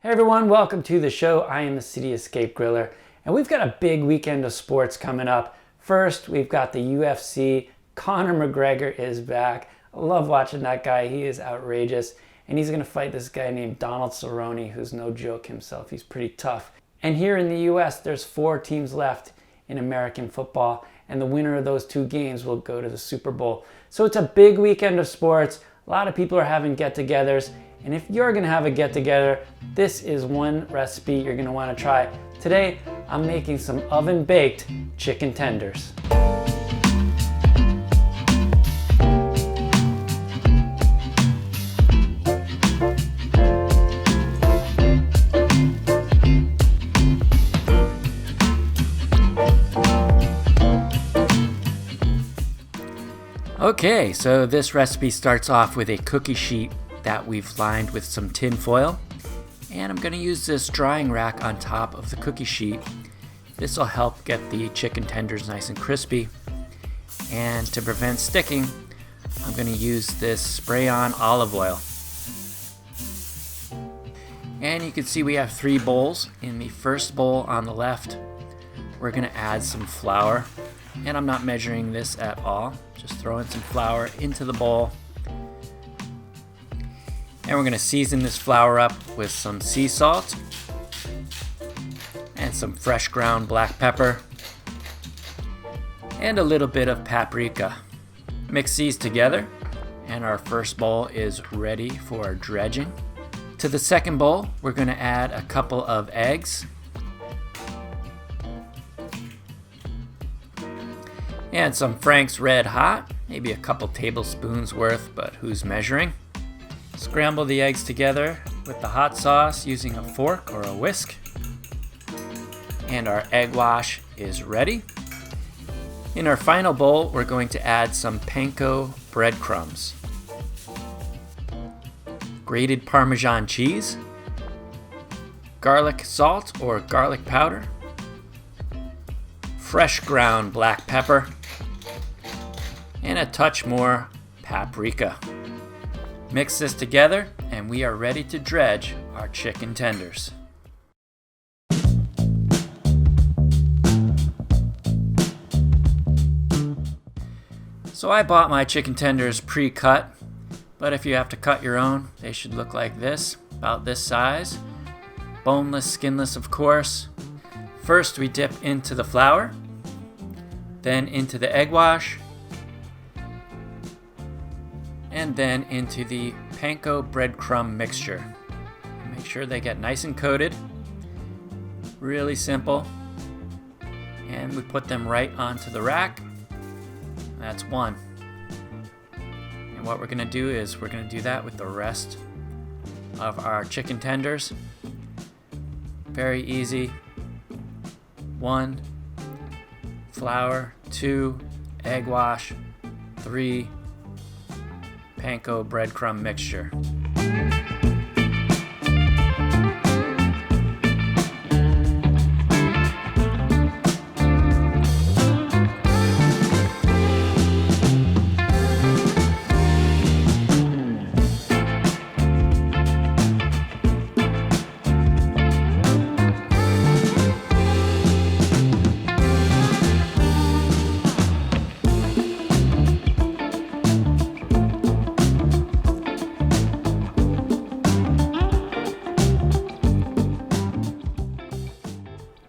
Hey everyone, welcome to the show. I am the City Escape Griller, and we've got a big weekend of sports coming up. First, we've got the UFC. Conor McGregor is back. I love watching that guy. He is outrageous, and he's going to fight this guy named Donald Cerrone, who's no joke himself. He's pretty tough. And here in the US, there's 4 teams left in American football, and the winner of those 2 games will go to the Super Bowl. So it's a big weekend of sports. A lot of people are having get-togethers. And if you're gonna have a get-together, this is one recipe you're gonna wanna try. Today, I'm making some oven-baked chicken tenders. Okay, so this recipe starts off with a cookie sheet that we've lined with some tin foil, and I'm going to use this drying rack on top of the cookie sheet. This will help get the chicken tenders nice and crispy, and to prevent sticking, I'm going to use this spray-on olive oil. And you can see we have 3 bowls. In the first bowl on the left, we're going to add some flour, and I'm not measuring this at all, just throwing some flour into the bowl. And we're going to season this flour up with some sea salt and some fresh ground black pepper and a little bit of paprika. Mix these together, and our first bowl is ready for dredging. To the second bowl, we're going to add a couple of eggs and some Frank's Red Hot, maybe a couple tablespoons worth, but who's measuring? Scramble the eggs together with the hot sauce using a fork or a whisk. And our egg wash is ready. In our final bowl, we're going to add some panko breadcrumbs, grated Parmesan cheese, garlic salt or garlic powder, fresh ground black pepper, and a touch more paprika. Mix this together, and we are ready to dredge our chicken tenders. So I bought my chicken tenders pre-cut, but if you have to cut your own, they should look like this, about this size. Boneless, skinless, of course. First, we dip into the flour, then into the egg wash, and then into the panko breadcrumb mixture. Make sure they get nice and coated. Really simple. And we put them right onto the rack. That's one. And what we're gonna do is we're gonna do that with the rest of our chicken tenders. Very easy. 1, flour, 2, egg wash, 3, panko breadcrumb mixture.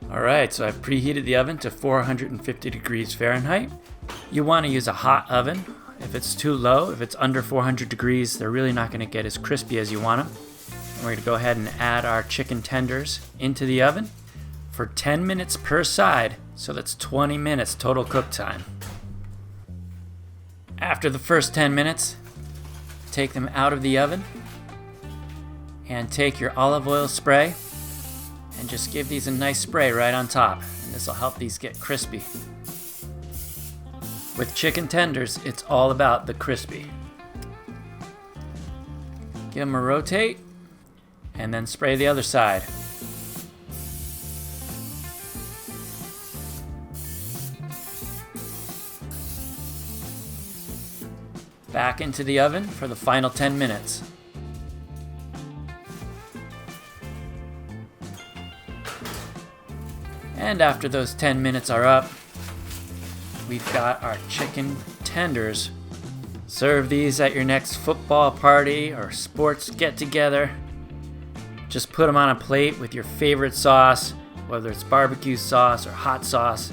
Alright, so I've preheated the oven to 450 degrees Fahrenheit. You want to use a hot oven. If it's too low, if it's under 400 degrees, they're really not going to get as crispy as you want them. We're going to go ahead and add our chicken tenders into the oven for 10 minutes per side, so that's 20 minutes total cook time. After the first 10 minutes, take them out of the oven and take your olive oil spray and just give these a nice spray right on top, and this will help these get crispy. With chicken tenders, it's all about the crispy. Give them a rotate, and then spray the other side. Back into the oven for the final 10 minutes. And after those 10 minutes are up, we've got our chicken tenders. Serve these at your next football party or sports get-together. Just put them on a plate with your favorite sauce, whether it's barbecue sauce or hot sauce,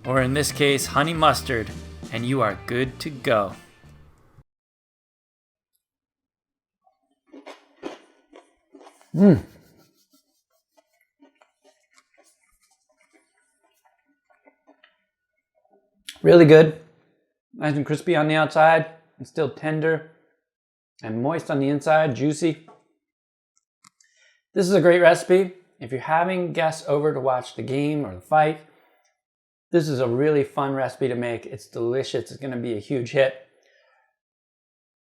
or in this case, honey mustard, and you are good to go. Really good. Nice and crispy on the outside and still tender and moist on the inside, juicy. This is a great recipe. If you're having guests over to watch the game or the fight, this is a really fun recipe to make. It's delicious. It's going to be a huge hit.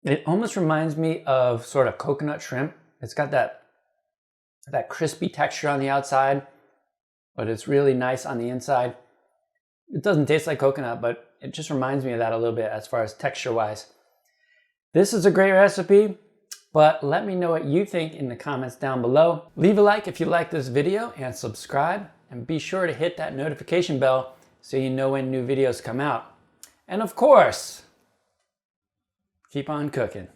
It almost reminds me of sort of coconut shrimp. It's got that crispy texture on the outside, but it's really nice on the inside. It doesn't taste like coconut, but it just reminds me of that a little bit as far as texture-wise. This is a great recipe, but let me know what you think in the comments down below. Leave a like if you like this video and subscribe, and be sure to hit that notification bell so you know when new videos come out. And of course, keep on cooking.